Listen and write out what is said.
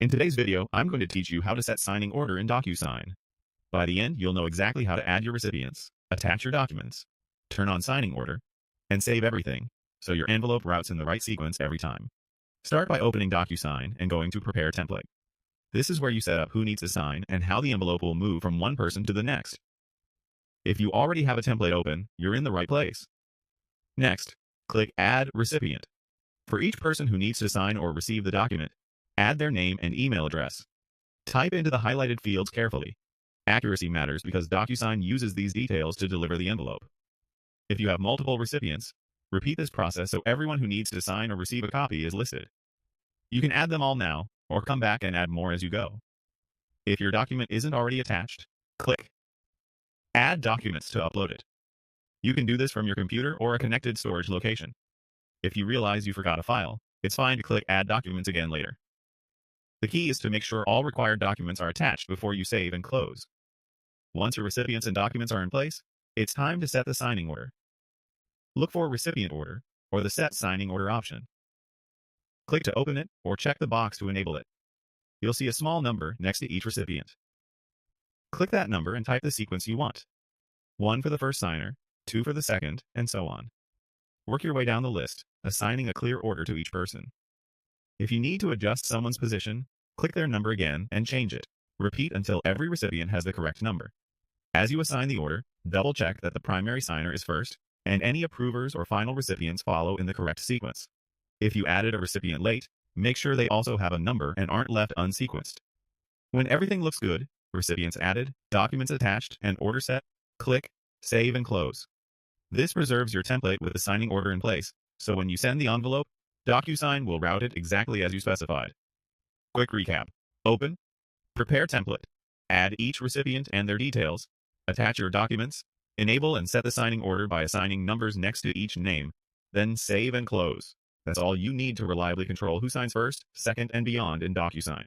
In today's video, I'm going to teach you how to set signing order in DocuSign. By the end, you'll know exactly how to add your recipients, attach your documents, turn on signing order, and save everything, so your envelope routes in the right sequence every time. Start by opening DocuSign and going to Prepare Template. This is where you set up who needs to sign and how the envelope will move from one person to the next. If you already have a template open, you're in the right place. Next, click Add Recipient. For each person who needs to sign or receive the document, add their name and email address. Type into the highlighted fields carefully. Accuracy matters because DocuSign uses these details to deliver the envelope. If you have multiple recipients, repeat this process so everyone who needs to sign or receive a copy is listed. You can add them all now, or come back and add more as you go. If your document isn't already attached, click Add Documents to upload it. You can do this from your computer or a connected storage location. If you realize you forgot a file, it's fine to click Add Documents again later. The key is to make sure all required documents are attached before you save and close. Once your recipients and documents are in place, it's time to set the signing order. Look for Recipient Order or the Set Signing Order option. Click to open it or check the box to enable it. You'll see a small number next to each recipient. Click that number and type the sequence you want. 1 for the first signer, 2 for the second, and so on. Work your way down the list, assigning a clear order to each person. If you need to adjust someone's position, click their number again and change it. Repeat until every recipient has the correct number. As you assign the order, double-check that the primary signer is first, and any approvers or final recipients follow in the correct sequence. If you added a recipient late, make sure they also have a number and aren't left unsequenced. When everything looks good, recipients added, documents attached, and order set, click Save and Close. This preserves your template with the signing order in place, so when you send the envelope, DocuSign will route it exactly as you specified. Quick recap. Open, prepare template, add each recipient and their details, attach your documents, enable and set the signing order by assigning numbers next to each name, then save and close. That's all you need to reliably control who signs first, second, and beyond in DocuSign.